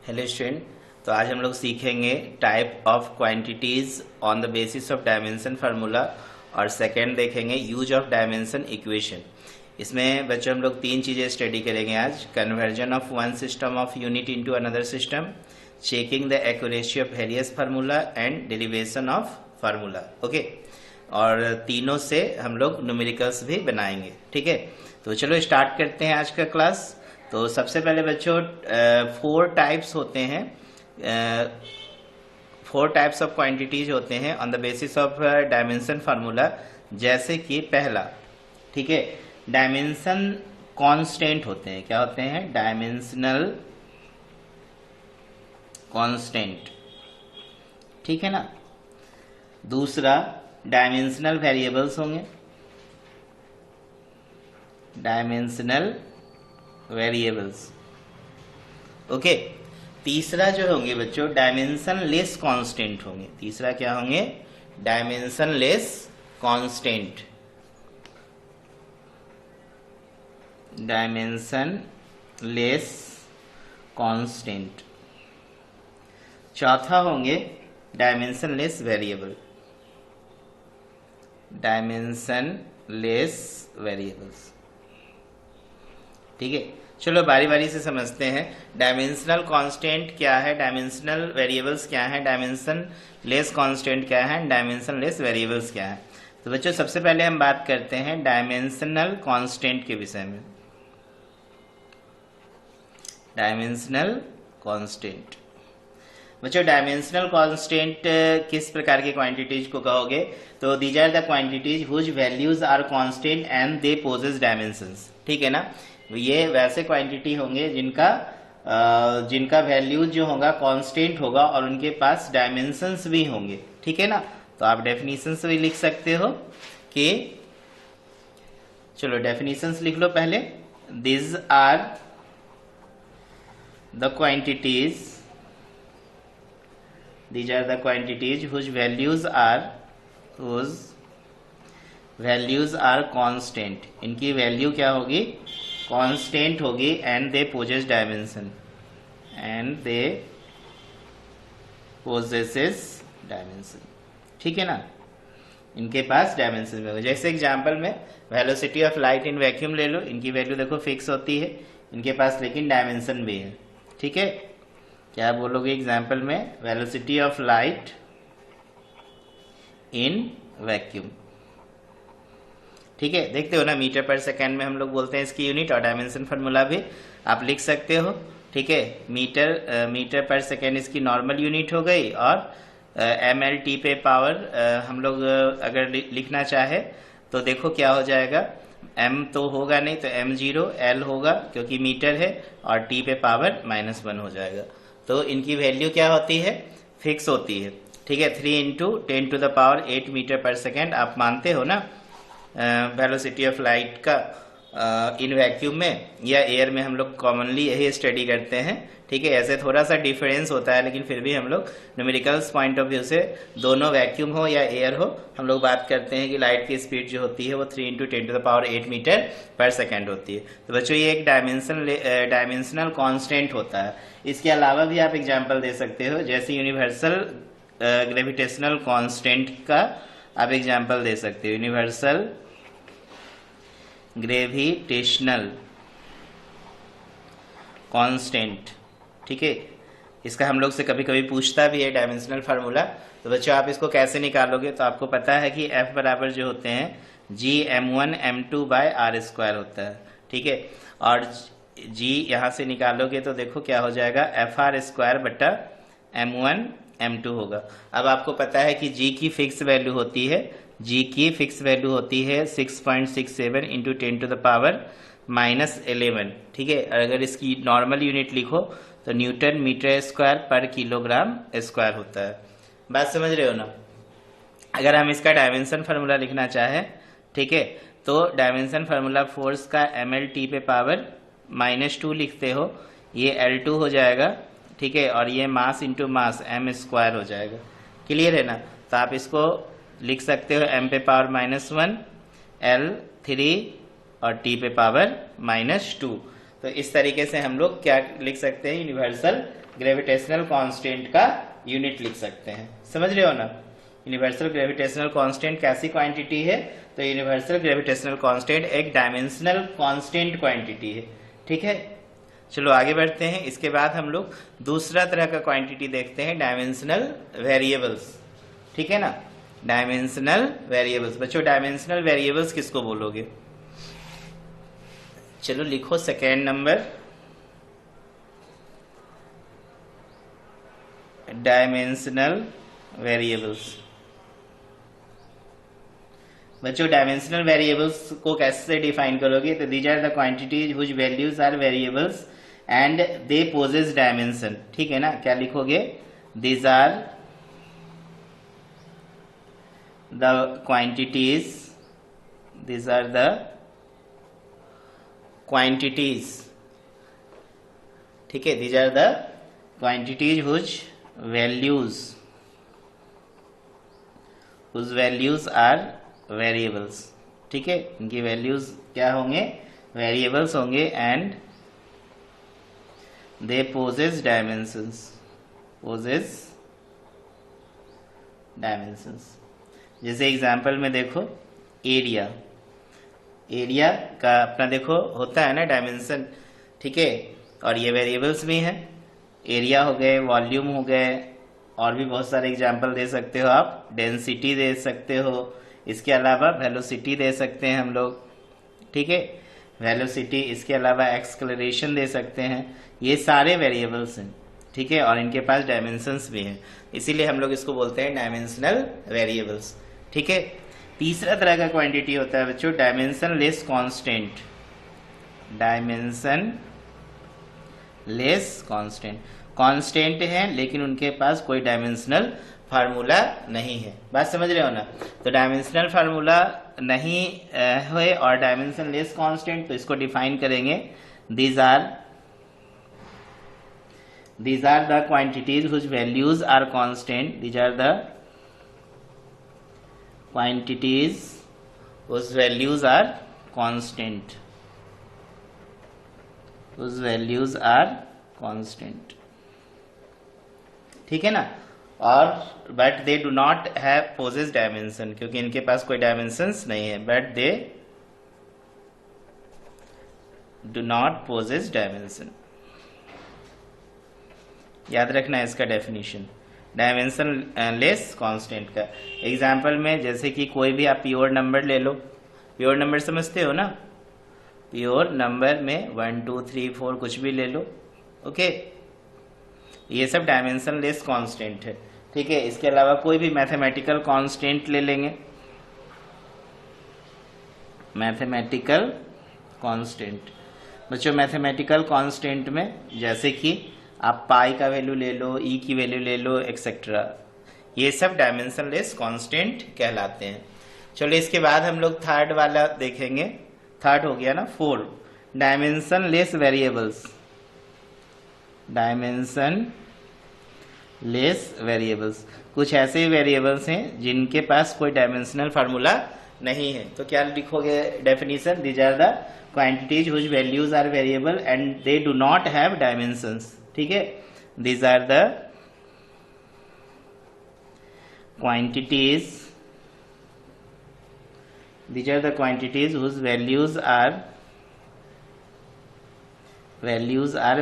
Hello student. तो आज हम लोग सीखेंगे type of quantities on the basis of dimension formula और सेकंड देखेंगे यूज ऑफ डायमेंशन इक्वेशन। इसमें बच्चों हम लोग तीन चीज़ें स्टडी करेंगे आज। Conversion of one system of unit into another system, checking the accuracy of various formula and derivation of formula. Okay, और तीनों से हम लोग न्यूमेरिकल्स भी बनाएंगे। ठीक है, तो चलो स्टार्ट करते हैं आज का क्लास। तो सबसे पहले बच्चों फोर टाइप्स होते हैं, फोर टाइप्स ऑफ क्वांटिटीज होते हैं on the basis of dimension formula. जैसे कि पहला, ठीक है, डायमेंशन कांस्टेंट होते हैं। क्या होते हैं? Dimensional constant. ठीक है ना। दूसरा, डायमेंशनल वेरिएबल्स होंगे, डायमेंशनल वेरिएबल्स। ओके। तीसरा जो होंगे बच्चों, डायमेंशन लेस कांस्टेंट होंगे। तीसरा क्या होंगे? Dimension less constant, dimension less constant. चौथा होंगे dimension less variable, dimension less variables. ठीक है, चलो बारी बारी से समझते हैं। डायमेंशनल कांस्टेंट क्या है, डायमेंशनल वेरिएबल्स क्या है, डायमेंशन लेस कांस्टेंट क्या है, डायमेंशन लेस वेरिएबल्स क्या है। तो बच्चों सबसे पहले हम बात करते हैं डायमेंशनल कांस्टेंट के विषय में। डायमेंशनल कांस्टेंट बच्चों, डायमेंशनल कांस्टेंट किस प्रकार की क्वांटिटीज को कहोगे? तो these are the quantities whose values are constant and they possess dimensions. ठीक है ना। ये वैसे क्वांटिटी होंगे जिनका वैल्यू जो होगा कांस्टेंट होगा और उनके पास डायमेंशंस भी होंगे। ठीक है ना। तो आप डेफिनेशंस भी लिख सकते हो कि, चलो डेफिनेशंस लिख लो पहले। This are the quantities, these are the quantities whose values are constant। इनकी वैल्यू क्या होगी? कांस्टेंट होगी। And they possess dimension, and they possesses dimension. ठीक है ना, इनके पास डायमेंशन में होगा। जैसे एग्जांपल में velocity of light in vacuum ले लो। इनकी वैल्यू देखो फिक्स होती है, इनके पास लेकिन डायमेंशन भी है। ठीक है, क्या बोलोगे एग्जाम्पल में? Velocity of light in vacuum. ठीक है, देखते हो ना, मीटर पर सेकेंड में हम लोग बोलते हैं इसकी यूनिट, और डायमेंशन फार्मूला भी आप लिख सकते हो। ठीक है, मीटर पर सेकेंड इसकी नॉर्मल यूनिट हो गई, और MLT पे पावर हम लोग अगर लिखना चाहे तो देखो क्या हो जाएगा। m तो होगा नहीं, तो m0 L होगा क्योंकि मीटर है, और t पे पावर -1 हो जाएगा। तो इनकी वैल्यू क्या होती है? फिक्स होती है। ठीक है, 3 × 10⁸ मीटर पर सेकेंड। आप मानते हो ना वेलोसिटी ऑफ लाइट का इन वैक्यूम में या एयर में हम लोग कॉमनली यही स्टडी करते हैं। ठीक है, ऐसे थोड़ा सा डिफरेंस होता है, लेकिन फिर भी हम लोग न्यूमेरिकल्स पॉइंट ऑफ व्यू से, दोनों वैक्यूम हो या एयर हो, हम लोग बात करते हैं कि लाइट की स्पीड जो होती है वो 3 × 10⁸ मीटर पर सेकेंड होती है। तो बच्चों ये एक डायमेंशनल कांस्टेंट होता है। इसके अलावा भी आप एग्जाम्पल दे सकते हो, जैसे यूनिवर्सल ग्रेविटेशनल कांस्टेंट का आप एग्जाम्पल दे सकते हो। Universal gravitational constant. ठीक है, इसका हम लोग से कभी कभी पूछता भी है डायमेंशनल फार्मूला। तो बच्चों आप इसको कैसे निकालोगे? तो आपको पता है कि F बराबर जो होते हैं Gm1m2/r² होता है। ठीक है, और G यहाँ से निकालोगे तो देखो क्या हो जाएगा, FR²/m1m2 होगा। अब आपको पता है कि G की फिक्स वैल्यू होती है, G की फिक्स वैल्यू होती है 6.67 × 10⁻11। ठीक है, अगर इसकी नॉर्मल यूनिट लिखो तो न्यूटन मीटर स्क्वायर पर किलोग्राम स्क्वायर होता है। बात समझ रहे हो ना। अगर हम इसका डायमेंशन फार्मूला लिखना चाहें, ठीक है, तो डायमेंशन फार्मूला फोर्स का MLT पे पावर -2 लिखते हो, ये L2 हो जाएगा। ठीक है, और ये मास इंटू मास m² हो जाएगा। क्लियर है ना। तो आप इसको लिख सकते हो m पे पावर -1, L 3 और t पे पावर -2। तो इस तरीके से हम लोग क्या लिख सकते हैं, यूनिवर्सल ग्रेविटेशनल कांस्टेंट का यूनिट लिख सकते हैं। समझ रहे हो ना, यूनिवर्सल ग्रेविटेशनल कांस्टेंट कैसी क्वांटिटी है, तो यूनिवर्सल ग्रेविटेशनल कांस्टेंट एक डायमेंशनल कांस्टेंट क्वांटिटी है। ठीक है, चलो आगे बढ़ते हैं। इसके बाद हम लोग दूसरा तरह का क्वांटिटी देखते हैं, डायमेंशनल वेरिएबल्स। ठीक है ना, डायमेंशनल वेरिएबल्स। बच्चों डायमेंशनल वेरिएबल्स किसको बोलोगे, चलो लिखो सेकेंड नंबर, डायमेंशनल वेरिएबल्स। बच्चों डायमेंशनल वेरिएबल्स को कैसे डिफाइन करोगे, तो these are the quantities which values are variables and they possess dimension. ठीक है ना, क्या लिखोगे, these are the quantities, these are the quantities। ठीक है, these are the quantities whose values are variables। ठीक है, इनकी वैल्यूज क्या होंगे, वेरिएबल्स होंगे एंड दे पोजेस डायमेंशंस। जैसे एग्जाम्पल में देखो, एरिया का अपना देखो होता है ना डायमेंशन। ठीक है, और ये वेरिएबल्स भी हैं, एरिया हो गए, वॉल्यूम हो गए, और भी बहुत सारे एग्जाम्पल दे सकते हो आप, डेंसिटी दे सकते हो, इसके अलावा वेलोसिटी दे सकते हैं हम लोग। ठीक है, वेलोसिटी, इसके अलावा एक्सक्लरेशन दे सकते हैं, ये सारे वेरिएबल्स हैं। ठीक है, और इनके पास डायमेंशंस भी हैं, इसीलिए हम लोग इसको बोलते हैं डायमेंशनल वेरिएबल्स। ठीक है, तीसरा तरह का क्वांटिटी होता है बच्चों dimension less constant. Dimension less constant, constant है लेकिन उनके पास कोई डायमेंशनल फार्मूला नहीं है। बात समझ रहे हो ना, तो डायमेंशनल फार्मूला नहीं है और डायमेंशन लेस कांस्टेंट, तो इसको डिफाइन करेंगे, these are the quantities which values are constant. These are the quantities whose values are constant, whose values are constant। ठीक है ना, और but they do not have possess dimension, क्योंकि इनके पास कोई डायमेंशंस नहीं है, but they do not possess dimension. याद रखना है इसका डेफिनेशन, डायमेंशन लेस कांस्टेंट का। एग्जाम्पल में जैसे कि कोई भी आप प्योर नंबर ले लो, प्योर नंबर समझते हो ना, प्योर नंबर में 1 2 3 4 कुछ भी ले लो। ओके, ये सब डायमेंशन लेस कांस्टेंट है। ठीक है, इसके अलावा कोई भी मैथमेटिकल कांस्टेंट ले लेंगे, मैथमेटिकल कांस्टेंट। बच्चों मैथमेटिकल कांस्टेंट में जैसे कि आप पाई का वैल्यू ले लो, ई की वैल्यू ले लो, एक्सेट्रा, ये सब डायमेंशन लेस कांस्टेंट कहलाते हैं। चलो इसके बाद हम लोग थर्ड वाला देखेंगे, थर्ड हो गया ना 4, dimension less variables. Dimension less variables, कुछ ऐसे वेरिएबल्स हैं जिनके पास कोई डायमेंशनल फार्मूला नहीं है, तो क्या लिखोगे definition, these are the quantities which values are variable and they do not have dimensions. ठीक है, these are the quantities whose values are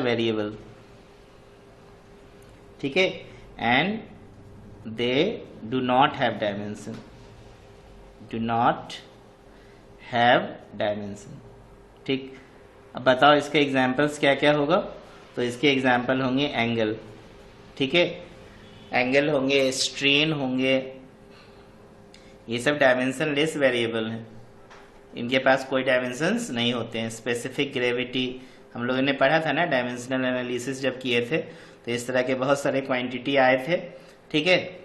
variable। ठीक है, and they do not have dimension, ठीक, अब बताओ इसके एग्जाम्पल्स क्या क्या होगा, तो इसके एग्जाम्पल होंगे एंगल। ठीक है, एंगल होंगे, स्ट्रेन होंगे, ये सब डायमेंशन लेस वेरिएबल हैं, इनके पास कोई डायमेंशंस नहीं होते हैं। स्पेसिफिक ग्रेविटी हम लोगों ने पढ़ा था ना, डायमेंशनल एनालिसिस जब किए थे, तो इस तरह के बहुत सारे क्वांटिटी आए थे। ठीक है,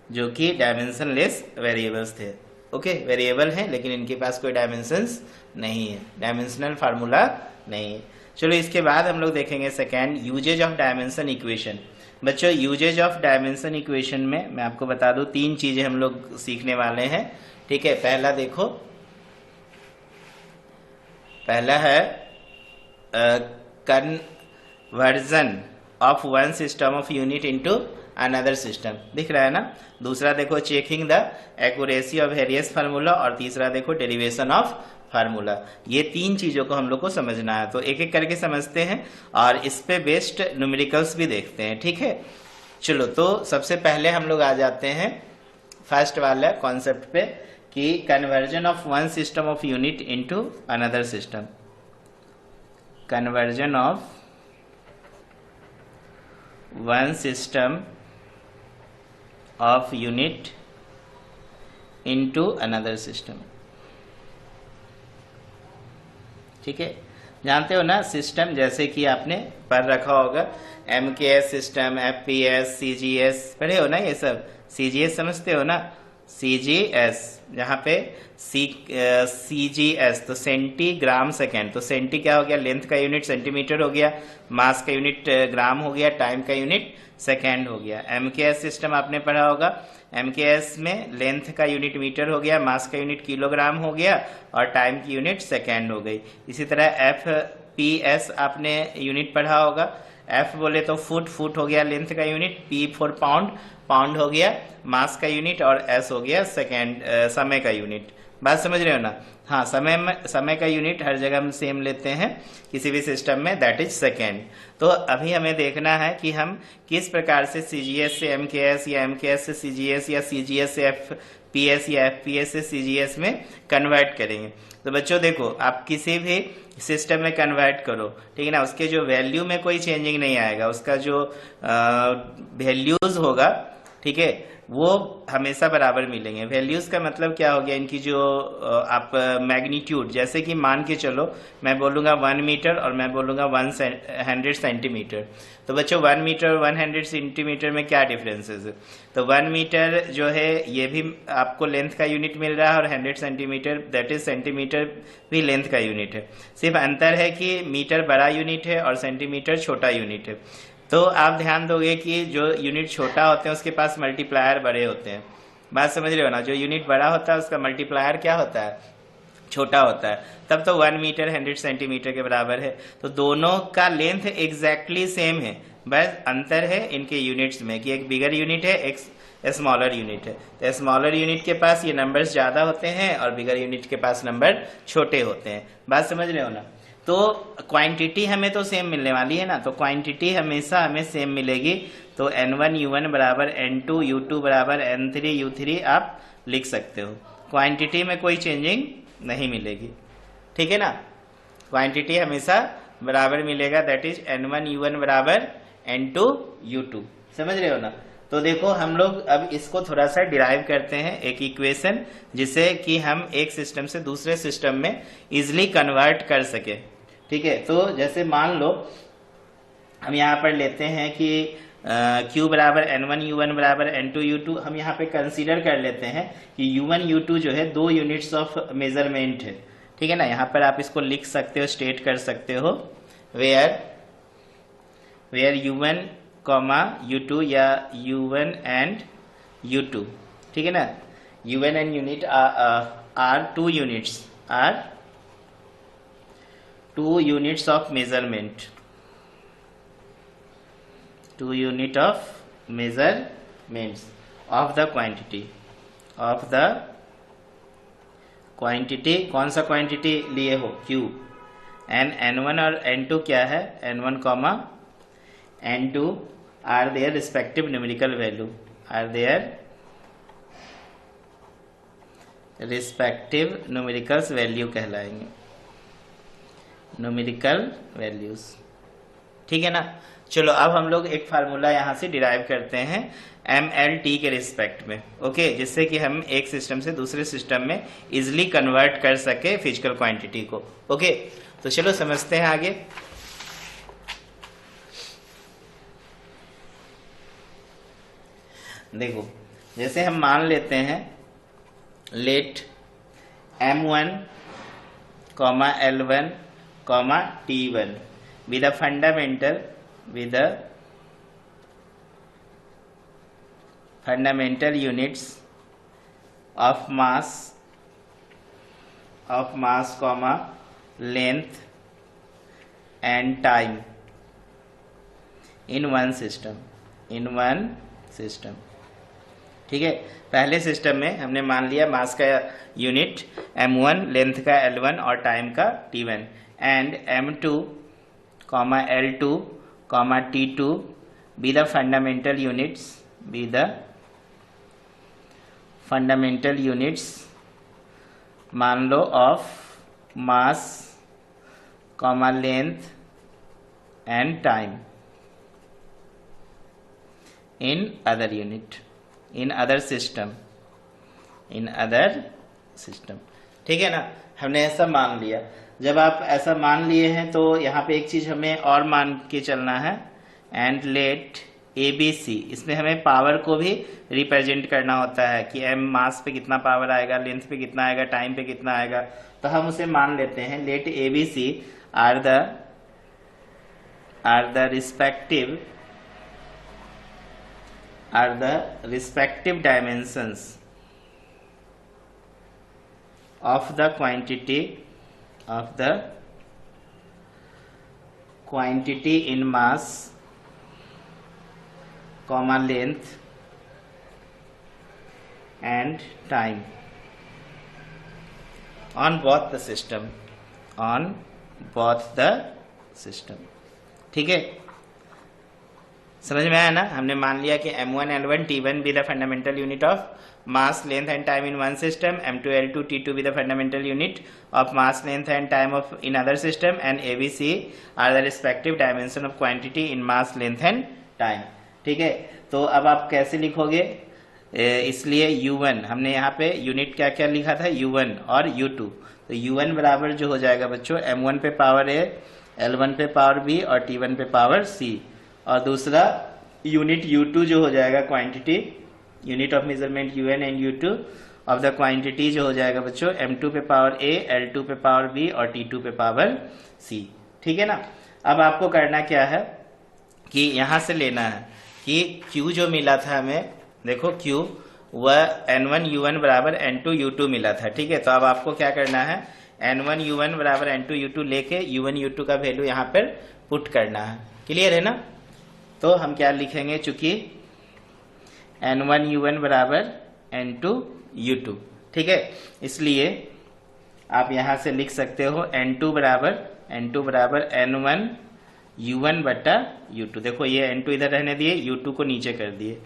जो कि डायमेंशन लेस वेरिएबल्स थे। ओके, वेरिएबल हैं लेकिन इनके पास कोई डायमेंशंस नहीं है, डायमेंशनल फार्मूला नहीं है। चलो इसके बाद हम लोग देखेंगे second, uses of dimension equation. बच्चों यूजेज ऑफ डायमेंशन इक्वेशन में मैं आपको बता दूं 3 चीजें हम लोग सीखने वाले हैं। ठीक है, पहला देखो, पहला है conversion of one system of unit into another system, दिख रहा है ना। दूसरा देखो checking the accuracy of various formula, और तीसरा देखो डेरिवेशन ऑफ फार्मूला। ये तीन चीजों को हम लोग को समझना है, तो एक एक करके समझते हैं और इस पे बेस्ड न्यूमेरिकल्स भी देखते हैं, ठीक है। चलो, तो सबसे पहले हम लोग आ जाते हैं फर्स्ट वाला कॉन्सेप्ट पे कि conversion of one system of unit into another system. Conversion of one system of unit into another system, ठीक है। जानते हो ना सिस्टम, जैसे कि आपने पढ़ रखा होगा MKS सिस्टम, FPS, CGS पढ़े हो ना, ये सब CGS समझते हो ना, CGS जहाँ पे CGS तो सेंटीग्राम सेकेंड, तो सेंटी क्या हो गया, लेंथ का यूनिट सेंटीमीटर हो गया, मास का यूनिट ग्राम हो गया, टाइम का यूनिट सेकेंड हो गया। MKS सिस्टम आपने पढ़ा होगा, MKS में लेंथ का यूनिट मीटर हो गया, मास का यूनिट किलोग्राम हो गया और टाइम की यूनिट सेकेंड हो गई। इसी तरह FPS आपने यूनिट पढ़ा होगा, F बोले तो फुट, फुट हो गया लेंथ का unit, P for pound, pound हो गया मास का यूनिट, और S हो गया सेकेंड समय का यूनिट। बात समझ रहे हो ना। हाँ, समय का यूनिट हर जगह हम सेम लेते हैं किसी भी सिस्टम में, दैट इज सेकेंड। तो अभी हमें देखना है कि हम किस प्रकार से CGS से MKS या MKS से CGS या CGS से FPS या FPS से CGS में कन्वर्ट करेंगे। तो बच्चों देखो, आप किसी भी सिस्टम में कन्वर्ट करो, ठीक है ना, उसके जो वैल्यू में कोई चेंजिंग नहीं आएगा, उसका जो वैल्यूज होगा, ठीक है, वो हमेशा बराबर मिलेंगे। वैल्यूज का मतलब क्या हो गया, इनकी जो आप मैग्नीट्यूड, जैसे कि मान के चलो मैं बोलूंगा 1 मीटर और मैं बोलूंगा 100 सेंटीमीटर, तो बच्चों 1 मीटर और 100 सेंटीमीटर में क्या डिफरेंसेस है। तो 1 मीटर जो है ये भी आपको लेंथ का यूनिट मिल रहा है, और 100 सेंटीमीटर दैट इज सेंटीमीटर भी लेंथ का यूनिट है। सिर्फ अंतर है कि मीटर बड़ा यूनिट है और सेंटीमीटर छोटा यूनिट है। तो आप ध्यान दोगे कि जो यूनिट छोटा होते हैं उसके पास मल्टीप्लायर बड़े होते हैं। बात समझ रहे हो ना, जो यूनिट बड़ा होता है उसका मल्टीप्लायर क्या होता है, छोटा होता है। तब तो 1 मीटर 100 सेंटीमीटर के बराबर है। तो दोनों का लेंथ एग्जैक्टली सेम है, बस अंतर है इनके यूनिट्स में कि एक बिगर यूनिट है, एक स्मॉलर यूनिट है। तो स्मॉलर यूनिट के पास ये नंबर्स ज्यादा होते हैं और बिगर यूनिट के पास नंबर छोटे होते हैं। बात समझ रहे हो ना। तो क्वांटिटी हमें तो सेम मिलने वाली है ना, तो क्वांटिटी हमेशा हमें सेम मिलेगी। तो N1 U1 बराबर N2 U2 बराबर N3 U3 आप लिख सकते हो। क्वांटिटी में कोई चेंजिंग नहीं मिलेगी, ठीक है ना, क्वांटिटी हमेशा बराबर मिलेगा, दैट इज N1 U1 बराबर N2 U2। समझ रहे हो ना। तो देखो हम लोग अब इसको थोड़ा सा डिराइव करते हैं, एक इक्वेशन, जिसे कि हम एक सिस्टम से दूसरे सिस्टम में इजिली कन्वर्ट कर सके, ठीक है। तो जैसे मान लो हम यहाँ पर लेते हैं कि Q बराबर N1 U1 बराबर N2 U2, हम यहाँ पे कंसीडर कर लेते हैं कि U1 U2 जो है 2 यूनिट्स ऑफ मेजरमेंट है, ठीक है ना। यहाँ पर आप इसको लिख सकते हो, स्टेट कर सकते हो, वेयर U1 कॉमा U2 या U1 एंड U2, ठीक है ना। U1 and unit are 2 units, are 2 units of measurement, 2 unit of measurements of the quantity, of the quantity। कौन सा क्वांटिटी लिए हो, Q। N1 और N2 क्या है, N1 comma N2 are their respective numerical value, are their respective numericals value कहलाएंगे, numerical values, ठीक है ना। चलो अब हम लोग एक फार्मूला यहां से डिराइव करते हैं MLT के रिस्पेक्ट में, ओके, जिससे कि हम एक सिस्टम से दूसरे सिस्टम में इजिली कन्वर्ट कर सके फिजिकल क्वांटिटी को, ओके। तो चलो समझते हैं आगे। देखो जैसे हम मान लेते हैं let M1 comma L1 comma T1 with a fundamental units of mass comma length and time in one system, ठीक है। पहले सिस्टम में हमने मान लिया मास का यूनिट m1, लेंथ का l1 और टाइम का t1, and m2, l2, t2 be the fundamental units मान लो of mass, length and time in other system, ठीक है ना। हमने ऐसा मान लिया। जब आप ऐसा मान लिए हैं तो यहाँ पे एक चीज हमें और मान के चलना है, एंड लेट ABC, इसमें हमें पावर को भी रिप्रेजेंट करना होता है कि m मास पे कितना पावर आएगा, लेंथ पे कितना आएगा, टाइम पे कितना आएगा। तो हम उसे मान लेते हैं let ABC are the respective dimensions of the quantity in mass, length and time on both the system, ठीक है। समझ में आया ना। हमने मान लिया कि m1, l1, t1 be the fundamental unit of mass, length and time in one system, m2, l2, t2 be the fundamental unit of mass, length and time of in other system, and ABC are the respective dimension of quantity in mass, length and time, ठीक है। तो अब आप कैसे लिखोगे, इसलिए u1 हमने यहाँ पे यूनिट क्या क्या लिखा था, u1 और u2। तो u1 बराबर जो हो जाएगा बच्चों m1 पे पावर a, l1 पे पावर b और t1 पे पावर c, और दूसरा यूनिट u2 जो हो जाएगा quantity, unit of measurement un and u2 of the quantity जो हो जाएगा बच्चों m2 पे पावर a, l2 पे पावर b और t2 पे पावर c, ठीक है ना। अब आपको करना क्या है कि यहां से लेना है कि q जो मिला था हमें, देखो q वह n1 u1 बराबर n2 u2 मिला था, ठीक है। तो अब आपको क्या करना है, n1 u1 बराबर n2 u2 लेके u1 u2 का वैल्यू यहाँ पर पुट करना है। क्लियर है ना। तो हम क्या लिखेंगे, चूंकि n1 u1 बराबर n2 u2, ठीक है, इसलिए आप यहां से लिख सकते हो n2 बराबर n1 u1 बटा u2। देखो ये n2 इधर रहने दिए, u2 को नीचे कर दिए,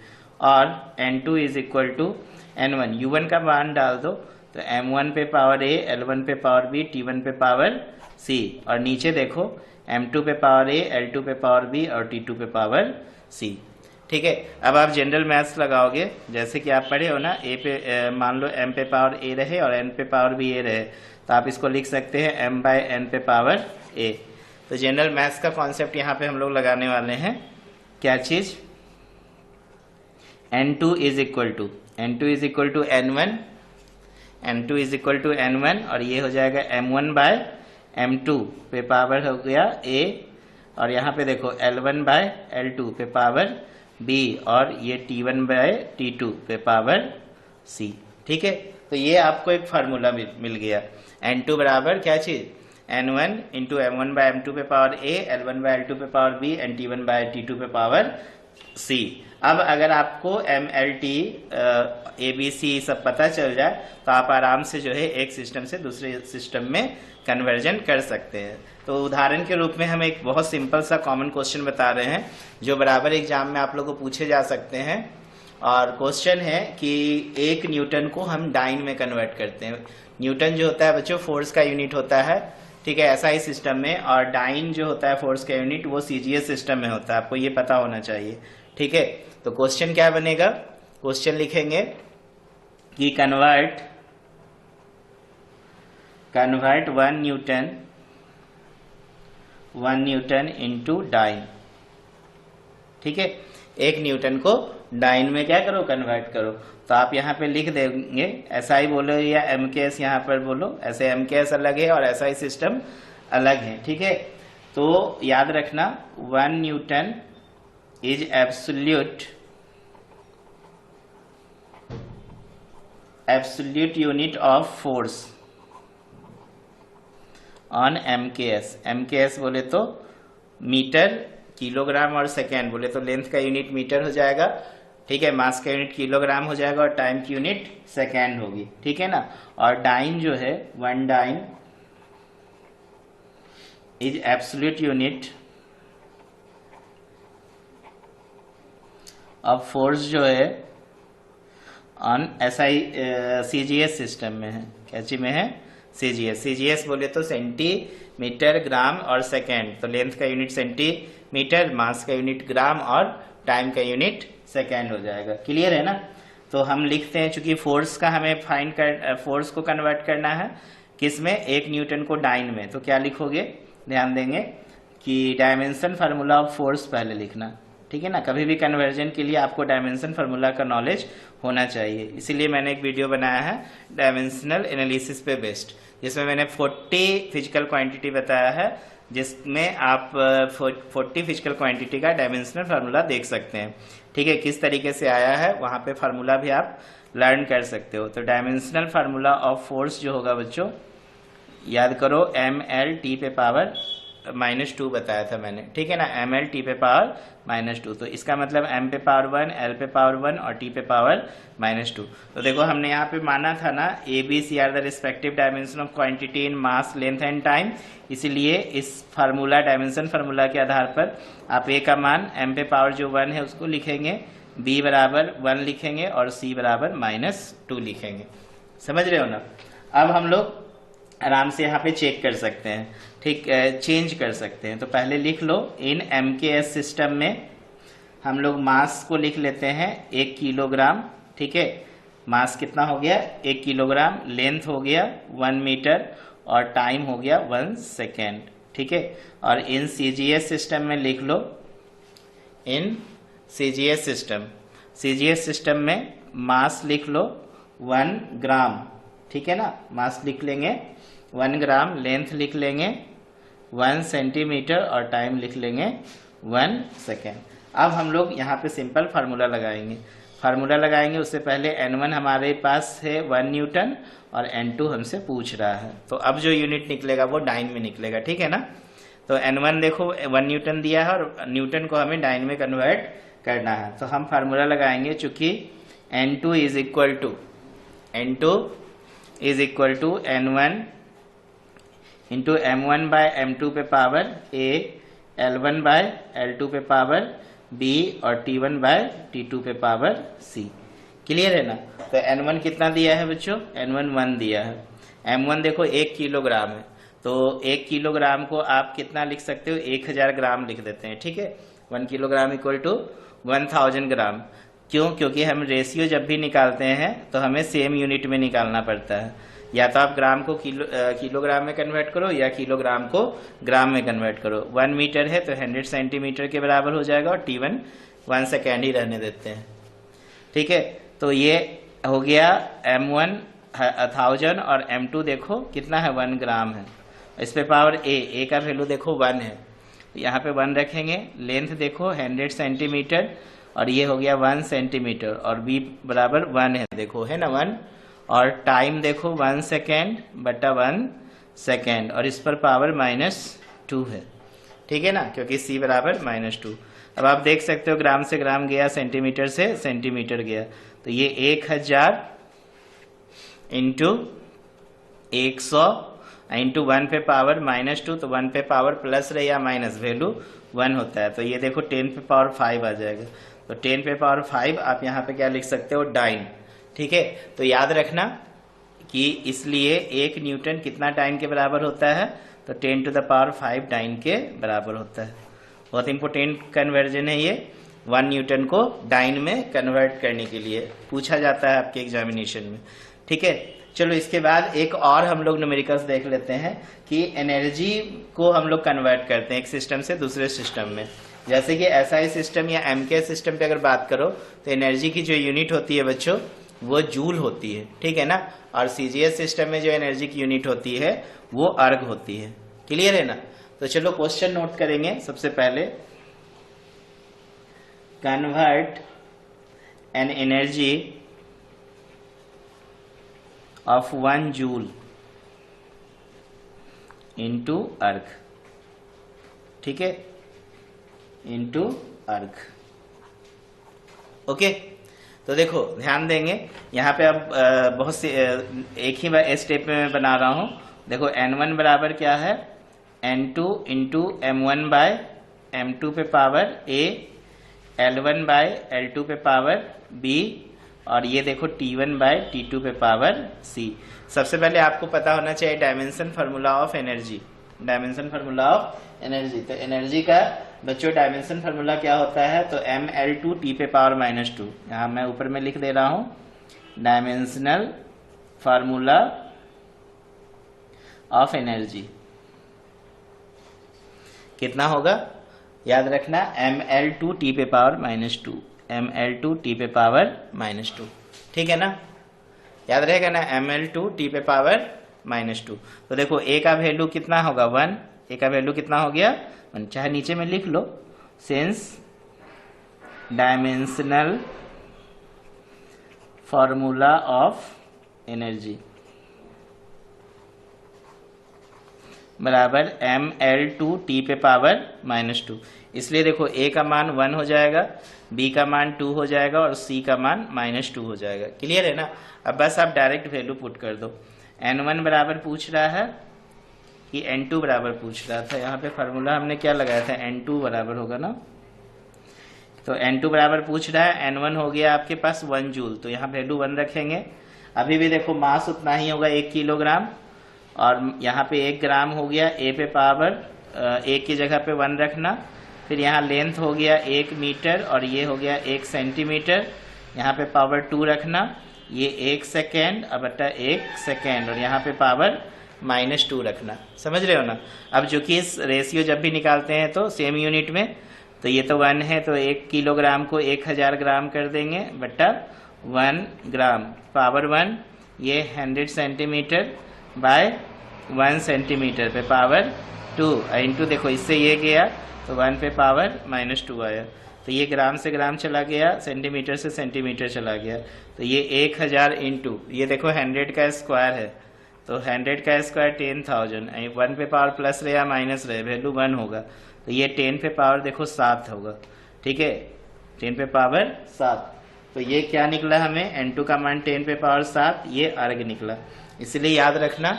और n2 is equal to n1, u1 का मान डाल दो, तो m1 पे पावर a, l1 पे पावर b, t1 पे पावर c, और नीचे देखो m2 पे पावर a, l2 पे पावर b और t2 पे पावर c, ठीक है। अब आप जनरल मैथ्स लगाओगे, जैसे कि आप पढ़े हो ना, a पे मान लो m पे पावर a रहे और n पे पावर b a रहे, तो आप इसको लिख सकते हैं m बाय n पे पावर a। तो जनरल मैथ्स का कॉन्सेप्ट यहाँ पे हम लोग लगाने वाले हैं, क्या चीज, n2 is equal to n1, और ये हो जाएगा m1 बाय m2 पे पावर हो गया a, और यहाँ पे देखो l1 बाय l2 पे पावर b, और ये t1 बाय t2 पे पावर c, ठीक है। तो ये आपको एक फार्मूला मिल गया, n2 बराबर क्या चीज, n1 into m1 by m2 पे power a, l1 bye l2 पे power b and t1 bye t2 पे पावर c। अब अगर आपको MLT ABC सब पता चल जाए तो आप आराम से जो है एक सिस्टम से दूसरे सिस्टम में कन्वर्जन कर सकते हैं। तो उदाहरण के रूप में हम एक बहुत सिंपल सा कॉमन क्वेश्चन बता रहे हैं जो बराबर एग्जाम में आप लोगों को पूछे जा सकते हैं, और क्वेश्चन है कि 1 न्यूटन को हम डाइन में कन्वर्ट करते हैं। न्यूटन जो होता है बच्चों फोर्स का यूनिट होता है, ठीक है, एसआई सिस्टम में, और डाइन जो होता है फोर्स का यूनिट वो सीजीएस सिस्टम में होता है। आपको ये पता होना चाहिए, ठीक है। तो क्वेश्चन क्या बनेगा, क्वेश्चन लिखेंगे कि कन्वर्ट 1 न्यूटन इनटू डाइन, ठीक है। 1 न्यूटन को डाइन में क्या करो, कन्वर्ट करो। तो आप यहाँ पे लिख देंगे एसआई बोलो या एमकेएस, यहाँ पर बोलो, ऐसे एमकेएस अलग है और एसआई सिस्टम अलग है, ठीक है। तो याद रखना 1 newton is absolute unit of force on M K S बोले तो मीटर, किलोग्राम और सेकेंड बोले तो लेंथ का यूनिट मीटर हो जाएगा, ठीक है, मास का यूनिट किलोग्राम हो जाएगा और टाइम की यूनिट सेकेंड होगी, ठीक है ना। और डाइन जो है, one dyne is absolute unit of force जो है ऑन सीजीएस सिस्टम में है, कैची में है, सीजीएस बोले तो सेंटीमीटर, ग्राम और सेकेंड, तो लेंथ का यूनिट सेंटीमीटर, मास का यूनिट ग्राम और टाइम का यूनिट सेकेंड हो जाएगा। क्लियर है ना। तो हम लिखते हैं, चूंकि फोर्स का हमें फोर्स को कन्वर्ट करना है किस में, 1 न्यूटन को डाइन में, तो क्या लिखोगे, ध्यान देंगे कि डायमेंशन फार्मूला ऑफ फोर्स पहले लिखना, ठीक है ना। कभी भी कन्वर्जन के लिए आपको डायमेंशन फार्मूला का नॉलेज होना चाहिए, इसीलिए मैंने एक वीडियो बनाया है डायमेंशनल एनालिसिस पे बेस्ड, जिसमें मैंने 40 फिजिकल क्वांटिटी बताया है, जिसमें आप 40 फिजिकल क्वांटिटी का डायमेंशनल फार्मूला देख सकते हैं, ठीक है, किस तरीके से आया है, वहां पे फार्मूला भी आप लर्न कर सकते हो। तो डायमेंशनल फार्मूला ऑफ फोर्स जो होगा बच्चों, याद करो, ml/t पे पावर -2 बताया था मैंने, ठीक है ना, ml/t पे पावर -2, तो इसका मतलब m पे पावर 1, l पे पावर 1 और t पे पावर -2। तो देखो हमने यहाँ पे माना था ना, A B C are the respective dimension of quantity in mass, length and time, इसीलिए इस फार्मूला, डायमेंशन फार्मूला के आधार पर आप ए का मान m पे पावर जो 1 है उसको लिखेंगे, b बराबर 1 लिखेंगे और c बराबर -2 लिखेंगे। समझ रहे हो ना। अब हम लोग आराम से यहाँ पे चेक कर सकते हैं, ठीक, चेंज कर सकते हैं। तो पहले लिख लो, इन MKS सिस्टम में हम लोग मास को लिख लेते हैं 1 किलोग्राम, ठीक है, मास कितना हो गया, 1 किलोग्राम, लेंथ हो गया 1 मीटर और टाइम हो गया 1 सेकेंड, ठीक है। और इन CGS सिस्टम में लिख लो, इन CGS सिस्टम में मास लिख लो 1 ग्राम, ठीक है ना, मास लिख लेंगे 1 ग्राम, लेंथ लिख लेंगे 1 सेंटीमीटर और टाइम लिख लेंगे 1 सेकेंड। अब हम लोग यहाँ पे सिंपल फार्मूला लगाएंगे, उससे पहले N1 हमारे पास है 1 न्यूटन और N2 हमसे पूछ रहा है, तो अब जो यूनिट निकलेगा वो डाइन में निकलेगा, ठीक है ना। तो N1 देखो 1 न्यूटन दिया है और न्यूटन को हमें डाइन में कन्वर्ट करना है, तो हम फार्मूला लगाएंगे, चूंकि N2 is equal to N1 into M1 by M2 पे power A, L1 bye L2 पे पावर B और T1 बाय T2 पे पावर C। क्लियर है ना। तो N1 कितना दिया है बच्चों, N1 1 दिया है, M1 देखो 1 किलोग्राम है, तो 1 किलोग्राम को आप कितना लिख सकते हो, 1000 ग्राम लिख देते हैं, ठीक है। 1 किलोग्राम इक्वल टू 1000 ग्राम, क्यों, क्योंकि हम रेशियो जब भी निकालते हैं तो हमें सेम यूनिट में निकालना पड़ता है, या तो आप ग्राम को किलोग्राम में कन्वर्ट करो या किलोग्राम को ग्राम में कन्वर्ट करो। 1 मीटर है तो 100 सेंटीमीटर के बराबर हो जाएगा और T1 1 सेकेंड ही रहने देते हैं, ठीक है। तो ये हो गया M1 1000 और M2 देखो कितना है, 1 ग्राम है, इस पे पावर A का वैल्यू देखो 1 है, यहाँ पे 1 रखेंगे, लेंथ देखो 100 सेंटीमीटर और ये हो गया 1 सेंटीमीटर और B बराबर 1 है, देखो है ना 1, और टाइम देखो 1 सेकेंड बटा 1 सेकेंड और इस पर पावर -2 है, ठीक है ना, क्योंकि C बराबर -2। अब आप देख सकते हो ग्राम से ग्राम गया, सेंटीमीटर से सेंटीमीटर गया, तो ये 1000 इंटू 100 इंटू 1 पे पावर -2, तो 1 पे पावर प्लस रहे या माइनस, वैल्यू 1 होता है, तो ये देखो 10 पे पावर 5 आ जाएगा, तो 10 पे पावर 5 आप यहाँ पे क्या लिख सकते हो, डाइन, ठीक है। तो याद रखना कि इसलिए 1 न्यूटन कितना डाइन के बराबर होता है, तो 10 टू द पावर 5 डाइन के बराबर होता है। बहुत इंपॉर्टेंट कन्वर्जन है ये, 1 न्यूटन को डाइन में कन्वर्ट करने के लिए पूछा जाता है आपके एग्जामिनेशन में, ठीक है। चलो इसके बाद एक और हम लोग न्यूमेरिकल्स देख लेते हैं कि एनर्जी को हम लोग कन्वर्ट करते हैं एक सिस्टम से दूसरे सिस्टम में। जैसे कि SI सिस्टम या MK सिस्टम पे अगर बात करो तो एनर्जी की जो यूनिट होती है बच्चों वो जूल होती है, ठीक है ना, और CGS सिस्टम में जो एनर्जी की यूनिट होती है वो अर्ग होती है। क्लियर है ना। तो चलो क्वेश्चन नोट करेंगे। सबसे पहले, convert N energy of 1 joule into अर्ग, ठीक है, इंटू अर्ग। ओके, तो देखो ध्यान देंगे यहाँ पे अब बहुत से एक ही स्टेप में मैं बना रहा हूँ। देखो n1 बराबर क्या है, n2 into m1 by m2 पे power a, l1 bye l2 पे पावर b, और ये देखो t1 बाय t2 पे पावर c। सबसे पहले आपको पता होना चाहिए dimension formula of energy, dimension formula of energy. तो एनर्जी का बच्चों डायमेंशन फार्मूला क्या होता है, तो ml2 t पे पावर -2। यहाँ मैं ऊपर में लिख दे रहा हूं डायमेंशनल फार्मूला ऑफ एनर्जी कितना होगा, याद रखना ml2 t पे पावर -2, ml2 t पे पावर -2, ठीक है ना, याद रहेगा ना, ml2 t पे पावर -2। तो देखो a का वैल्यू कितना होगा 1, a का वैल्यू कितना हो गया 1, चाहे नीचे में लिख लो, since dimensional formula of energy बराबर ml2 t पे पावर -2। इसलिए देखो a का मान 1 हो जाएगा, b का मान 2 हो जाएगा और c का मान -2 हो जाएगा। क्लियर है ना। अब बस आप डायरेक्ट वैल्यू पुट कर दो। n1 बराबर पूछ रहा है कि n2 बराबर पूछ रहा था, यहाँ पे फार्मूला हमने क्या लगाया था, n2 बराबर होगा ना, तो n2 बराबर पूछ रहा है, n1 हो गया आपके पास 1 जूल, तो यहाँ वैल्यू 1 रखेंगे। अभी भी देखो मास उतना ही होगा 1 किलोग्राम, और यहाँ पे 1 ग्राम हो गया, a पे पावर 1 की जगह पे 1 रखना, फिर यहाँ लेंथ हो गया 1 मीटर और ये हो गया 1 सेंटीमीटर, यहाँ पे पावर 2 रखना, ये 1 सेकेंड अब बटा 1 सेकेंड, और यहाँ पे पावर -2 रखना। समझ रहे हो ना। अब जो कि इस रेशियो जब भी निकालते हैं तो सेम यूनिट में, तो ये तो 1 है, तो 1 किलोग्राम को 1000 ग्राम कर देंगे बटा 1 ग्राम, पावर 1, ये 100 सेंटीमीटर बाय 1 सेंटीमीटर पे पावर 2 इंटू, देखो इससे ये गया तो 1 पे पावर -2 आया, तो ये ग्राम से ग्राम चला गया, सेंटीमीटर से सेंटीमीटर चला गया, तो ये 1000 इंटू, ये देखो 100 का स्क्वायर है, तो 100 का स्क्वायर 10,000, 1 पे पावर प्लस रहे या माइनस रहे, वैल्यू 1 होगा, तो ये 10 पे पावर देखो 7 होगा, ठीक है, 10 पे पावर 7। तो ये क्या निकला हमें, n2 का मान 10 पे पावर 7, ये अर्ग निकला। इसलिए याद रखना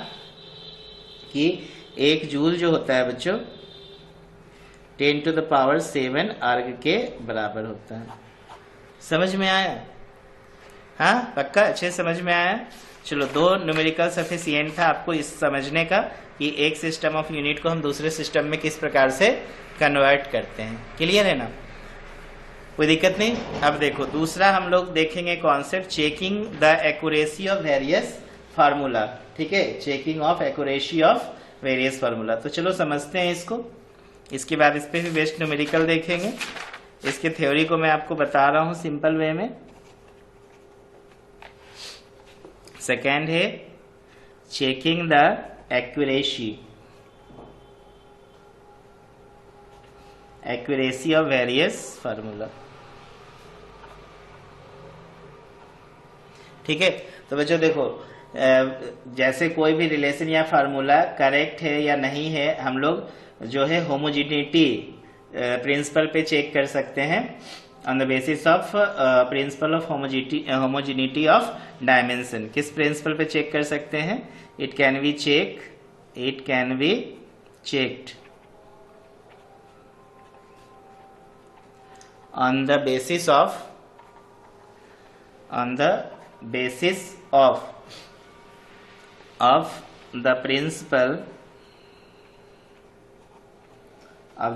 कि 1 जूल जो होता है बच्चों 10 टू द पावर 7 अर्ग के बराबर होता है। समझ में आया, हाँ पक्का, अच्छे समझ में आया। चलो, 2 न्यूमेरिकल सफिशिएंट था आपको इस समझने का कि एक सिस्टम ऑफ यूनिट को हम दूसरे सिस्टम में किस प्रकार से कन्वर्ट करते हैं। क्लियर है ना, कोई दिक्कत नहीं। अब देखो दूसरा हम लोग देखेंगे concept, checking the accuracy of various formula, ठीक है, checking of accuracy of various formula. तो चलो समझते हैं इसको, इसके बाद इस पे भी बेस्ट न्यूमेरिकल देखेंगे। इसके थ्योरी को मैं आपको बता रहा हूं सिंपल वे में। सेकेंड है checking the accuracy of various formula, ठीक है। तो बच्चों देखो, जैसे कोई भी रिलेशन या फार्मूला करेक्ट है या नहीं है, हम लोग जो है होमोजिनिटी प्रिंसिपल पे चेक कर सकते हैं, on the basis of principle of homogeneity of dimension. किस प्रिंसिपल पे चेक कर सकते हैं, it can be checked on the basis of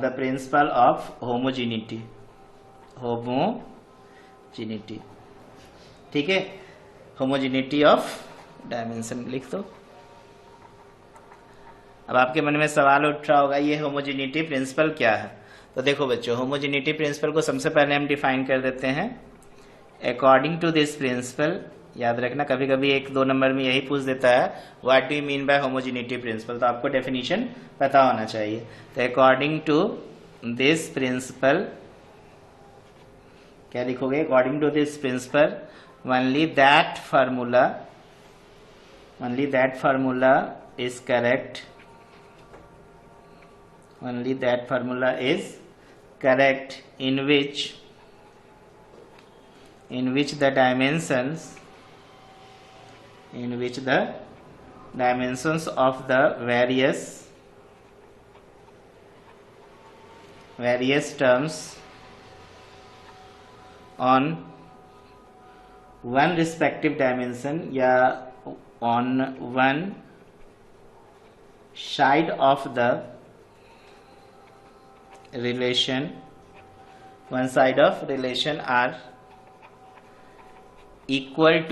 the principle of homogeneity, ठीक है, होमोजिनिटी ऑफ डायमेंशन लिख दो। अब आपके मन में सवाल उठ रहा होगा ये होमोजिनिटी प्रिंसिपल क्या है। तो देखो बच्चों, होमोजिनिटी प्रिंसिपल को सबसे पहले हम डिफाइन कर देते हैं। अकॉर्डिंग टू दिस प्रिंसिपल, याद रखना कभी कभी 1-2 नंबर में यही पूछ देता है what do you mean by homogeneity principle, तो आपको डेफिनेशन पता होना चाहिए। तो अकॉर्डिंग टू दिस प्रिंसिपल क्या लिखोगे, according to this principle only that formula is correct only that formula is correct in which the dimensions of the various terms on one respective dimension या on one side of the relation are equal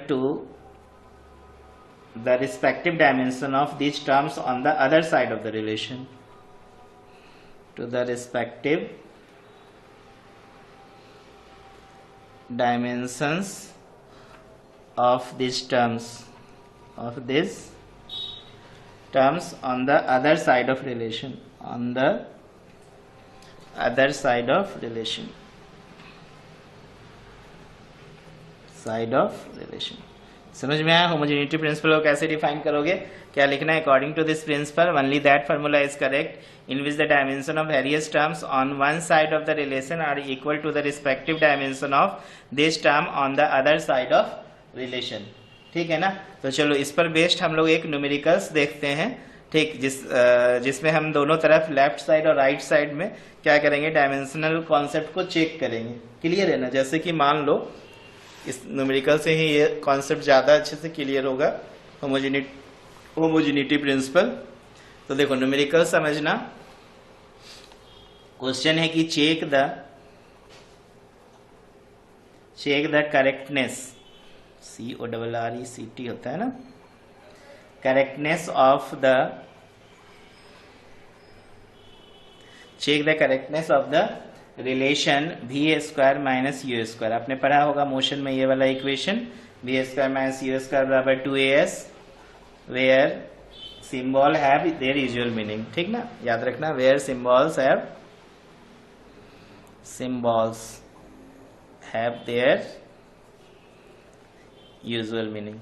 to the respective dimension of these terms on the other side of the relation, to the respective dimensions of these terms on the other side of relation, समझ में आया? Homogeneity principal को कैसे define करोगे? क्या लिखना है? According to this principle only that formula is correct in which the dimension of various terms on one side of the relation are equal to the respective dimension of this term on the other side of relation. ठीक है ना? तो चलो इस पर based हम लोग एक न्यूमेरिकल्स देखते हैं। ठीक, जिसमें हम दोनों तरफ लेफ्ट साइड और राइट साइड में क्या करेंगे, डायमेंशनल कॉन्सेप्ट को चेक करेंगे। क्लियर है ना? जैसे कि मान लो इस न्यूमेरिकल से ही ये कॉन्सेप्ट ज्यादा अच्छे से क्लियर होगा, होमोजेनिटी प्रिंसिपल। तो देखो न्यूमेरिकल समझना, क्वेश्चन है कि चेक द करेक्टनेस, CORRECT होता है ना, correctness of the relation v² minus u²। आपने पढ़ा होगा मोशन में ये वाला इक्वेशन, v² माइनस u² बराबर 2as, where symbol have their usual meaning. ठीक ना? याद रखना, where symbols have their usual meaning.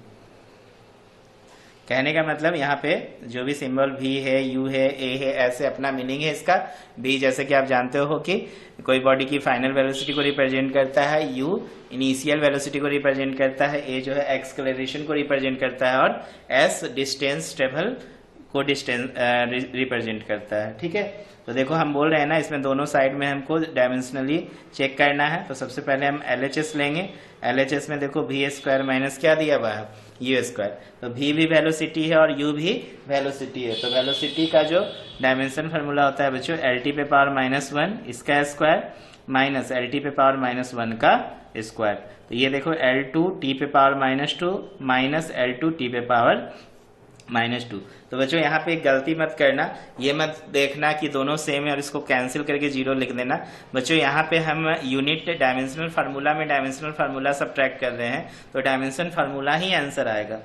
कहने का मतलब यहाँ पे जो भी सिंबल v है, u है, a है, ऐसे अपना मीनिंग है इसका। v जैसे कि आप जानते हो कि कोई बॉडी की फाइनल वेलोसिटी को रिप्रेजेंट करता है, u इनिशियल वेलोसिटी को रिप्रेजेंट करता है, a जो है एक्सेलरेशन को रिप्रेजेंट करता है और s डिस्टेंस ट्रेवल को रिप्रेजेंट करता है। ठीक है? तो देखो हम बोल रहे हैं ना, इसमें दोनों साइड में हमको डायमेंशनली चेक करना है। तो सबसे पहले हम LHS लेंगे। LHS में देखो v² माइनस क्या दिया हुआ है, u²। तो v भी वेलोसिटी है और u भी वेलोसिटी है। तो वेलोसिटी का जो डायमेंशन फार्मूला होता है बच्चों, LT पे पावर -1 इसका स्क्वायर माइनस LT पे पावर -1 का स्क्वायर। तो ये देखो L2 T पे पावर -2 माइनस L2 T पे पावर -2। तो बच्चों यहाँ पे एक गलती मत करना, ये मत देखना कि दोनों सेम है और इसको कैंसिल करके 0 लिख देना। बच्चों यहाँ पे हम यूनिट डायमेंशनल फार्मूला में डायमेंशनल फार्मूला सब्ट्रैक्ट कर रहे हैं, तो डायमेंशन फार्मूला ही आंसर आएगा।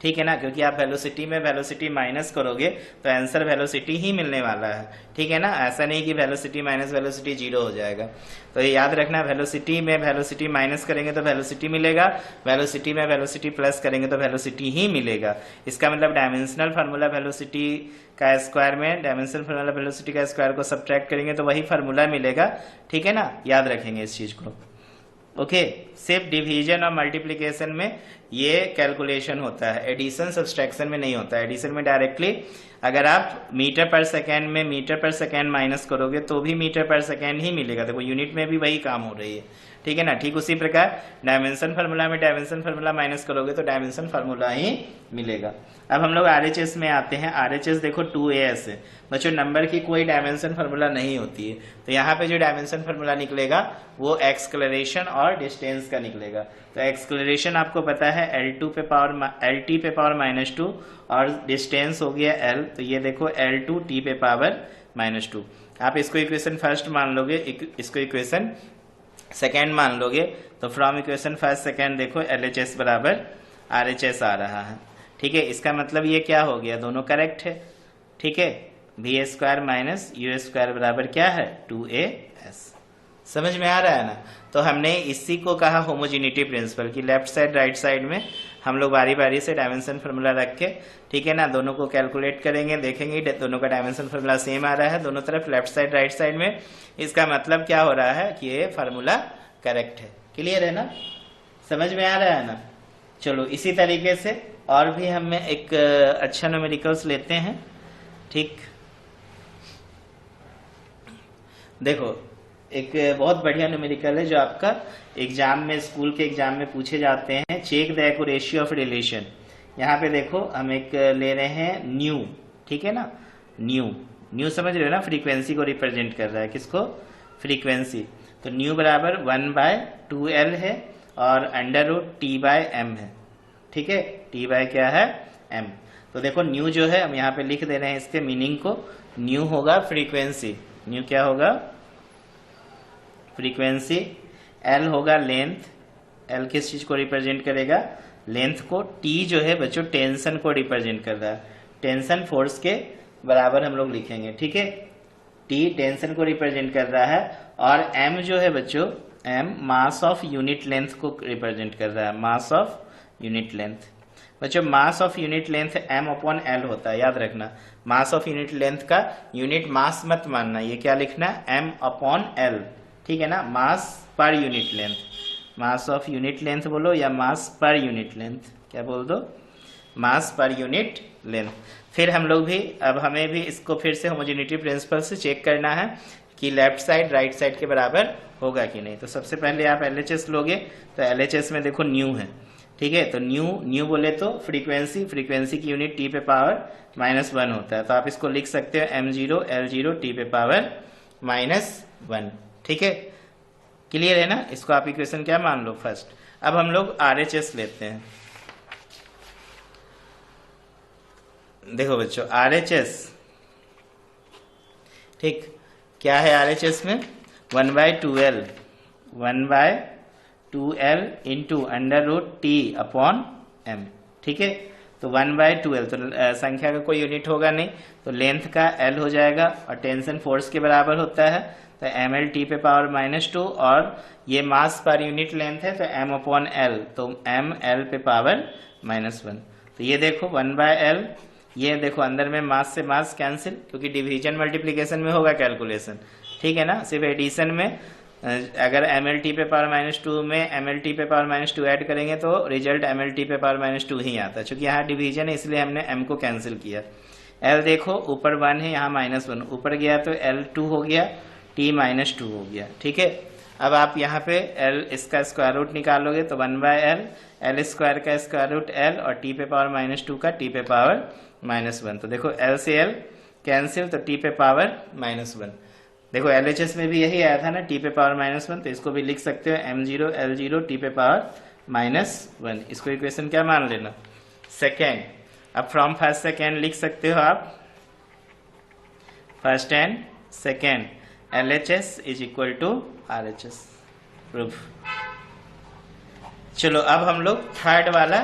ठीक है ना? क्योंकि आप वेलोसिटी में वेलोसिटी माइनस करोगे तो आंसर वेलोसिटी ही मिलने वाला है। ठीक है ना? ऐसा नहीं कि वेलोसिटी माइनस वेलोसिटी 0 हो जाएगा। तो ये याद रखना, वेलोसिटी में वेलोसिटी माइनस करेंगे तो वेलोसिटी मिलेगा, वेलोसिटी में वेलोसिटी प्लस करेंगे तो वेलोसिटी ही मिलेगा। इसका मतलब डायमेंशनल फार्मूला वेलोसिटी का स्क्वायर में डायमेंशनल फार्मूला वेलोसिटी का स्क्वायर को सब्ट्रैक्ट करेंगे तो वही फार्मूला मिलेगा। ठीक है ना? याद रखेंगे इस चीज को। ओके, सिर्फ डिवीजन और मल्टीप्लिकेशन में ये कैलकुलेशन होता है, एडिशन सब्सट्रैक्शन में नहीं होता है। एडिशन में डायरेक्टली अगर आप मीटर पर सेकेंड में मीटर पर सेकेंड माइनस करोगे तो भी मीटर पर सेकेंड ही मिलेगा। देखो यूनिट में भी वही काम हो रही है। ठीक है ना? ठीक उसी प्रकार डायमेंशन फार्मूला में डायमेंशन फार्मूला माइनस करोगे तो डायमेंशन फार्मूला ही मिलेगा। अब हम लोग RHS में आते हैं। RHS देखो 2as है बच्चों, नंबर की कोई डायमेंशन फार्मूला नहीं होती है। तो यहाँ पे जो डायमेंशन फार्मूला निकलेगा वो एक्सक्लरेशन और डिस्टेंस का निकलेगा। तो एक्सक्लरेशन आपको पता है LT पे पावर -2 और डिस्टेंस हो गया L। तो ये देखो L2 T पे पावर -2। आप इसको इक्वेशन फर्स्ट मान लोगे, इसको इक्वेशन सेकेंड मान लोगे, तो फ्रॉम इक्वेशन फर्स्ट सेकेंड देखो LHS बराबर RHS आ रहा है। ठीक है? इसका मतलब ये क्या हो गया, दोनों करेक्ट है। ठीक है? v² माइनस u² बराबर क्या है, 2as। समझ में आ रहा है ना? तो हमने इसी को कहा होमोजेनिटी प्रिंसिपल की लेफ्ट साइड राइट साइड में हम लोग बारी बारी से डायमेंशन फार्मूला रख के, ठीक है ना, दोनों को कैलकुलेट करेंगे, देखेंगे दोनों का डायमेंशन फार्मूला सेम आ रहा है दोनों तरफ, लेफ्ट साइड राइट साइड में। इसका मतलब क्या हो रहा है कि ये फार्मूला करेक्ट है। क्लियर है ना, समझ में आ रहा है ना। चलो इसी तरीके से और भी हम एक अच्छा न्यूमेरिकल्स लेते हैं। ठीक, देखो एक बहुत बढ़िया न्यूमेरिकल है जो आपका एग्जाम में, स्कूल के एग्जाम में पूछे जाते हैं। Check the accuracy of relation. यहाँ पे देखो हम एक ले रहे हैं न्यू, ठीक है ना, न्यू समझ रहे हो ना, फ्रीक्वेंसी को रिप्रेजेंट कर रहा है, किसको, फ्रीक्वेंसी। तो न्यू बराबर 1/2L है और √T/m है, ठीक है, T बाय क्या है, m। तो देखो न्यू जो है हम यहाँ पे लिख दे रहे हैं इसके मीनिंग को। न्यू होगा फ्रीक्वेंसी, न्यू क्या होगा, फ्रीक्वेंसी। एल होगा लेंथ, एल किस चीज को रिप्रेजेंट करेगा, लेंथ को। टी जो है बच्चों टेंशन को रिप्रेजेंट कर रहा है, टेंशन फोर्स के बराबर हम लोग लिखेंगे, ठीक है। टी टेंशन को रिप्रेजेंट कर रहा है और एम जो है बच्चों, M mass of unit length को रिप्रेजेंट कर रहा है, मास ऑफ यूनिट लेंथ। बच्चों मास ऑफ यूनिट लेंथ m/L होता है, याद रखना। मास ऑफ यूनिट लेंथ का यूनिट मास मत मानना, ये क्या लिखना है, m/L, ठीक है ना, मास पर unit length. Mass of unit length बोलो या मास पर यूनिट लेंथ, क्या बोल दो, मास पर यूनिट लेंथ। फिर हम लोग भी, अब हमें भी इसको फिर से होमोजेनिटी प्रिंसिपल से चेक करना है कि लेफ्ट साइड राइट साइड के बराबर होगा कि नहीं। तो सबसे पहले आप LHS लोगे, तो LHS में देखो न्यू है, ठीक है। तो न्यू बोले तो फ्रीक्वेंसी की यूनिट T पे पावर -1 होता है, तो आप इसको लिख सकते हो m0 L0 T पे पावर -1, ठीक है। क्लियर है ना, इसको आप इक्वेशन क्या मान लो फर्स्ट। अब हम लोग RHS लेते हैं। देखो बच्चों RHS, ठीक, क्या है RHS में, 1/2L इंटू √T/m, ठीक है। तो 1/2L, तो संख्या का कोई यूनिट होगा नहीं, तो लेंथ का L हो जाएगा और टेंशन फोर्स के बराबर होता है, तो ml T पे पावर -2 और ये मास पर यूनिट लेंथ है तो m/L, तो ml पे पावर -1। तो ये देखो 1/L, ये देखो अंदर में मास से मास कैंसिल, क्योंकि डिवीजन मल्टीप्लीकेशन में होगा कैलकुलेशन, ठीक है ना। सिर्फ एडिशन में अगर ml T पे पावर -2 में ml T पे पावर -2 ऐड करेंगे तो रिजल्ट ml T पे पावर -2 ही आता है। चूंकि यहाँ डिवीजन है इसलिए हमने m को कैंसिल किया। L देखो ऊपर 1 है, यहाँ -1, ऊपर गया तो L 2 हो गया, T -2 हो गया, ठीक है। अब आप यहाँ पे L इसका स्क्वायर रूट निकालोगे तो 1/L, L स्क्वायर का स्क्वायर रूट L और T पे पावर -2 का T पे पावर -1। तो देखो L से L कैंसिल, तो T पे पावर -1। देखो LHS में भी यही आया था ना, T पे पावर -1, तो इसको भी लिख सकते हो m0 L0 T पे पावर -1। इसको इक्वेशन क्या मान लेना, सेकेंड। अब फ्रॉम फर्स्ट सेकेंड लिख सकते हो आप, first and second LHS is equal to RHS, proof. चलो अब हम लोग थर्ड वाला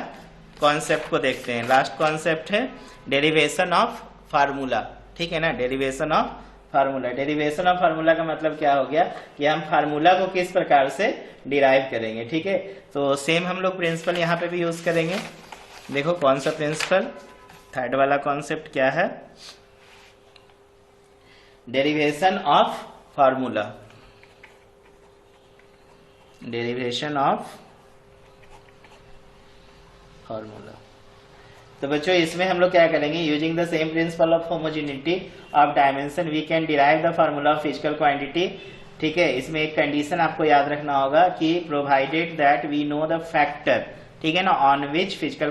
कॉन्सेप्ट को देखते हैं। लास्ट कॉन्सेप्ट है डेरिवेशन ऑफ फार्मूला, ठीक है ना, derivation of formula. Derivation of formula का मतलब क्या हो गया कि हम फार्मूला को किस प्रकार से डिराइव करेंगे, ठीक है। तो सेम हम लोग प्रिंसिपल यहाँ पे भी यूज करेंगे। देखो कौन सा प्रिंसिपल, थर्ड वाला कॉन्सेप्ट क्या है, derivation of formula, derivation of formula. तो बच्चों इसमें हम लोग क्या करेंगे, using the same principle of homogeneity of dimension we can derive the formula of physical quantity, ठीक है। इसमें एक कंडीशन आपको याद रखना होगा कि provided that we know the factor, ठीक है ना, on which physical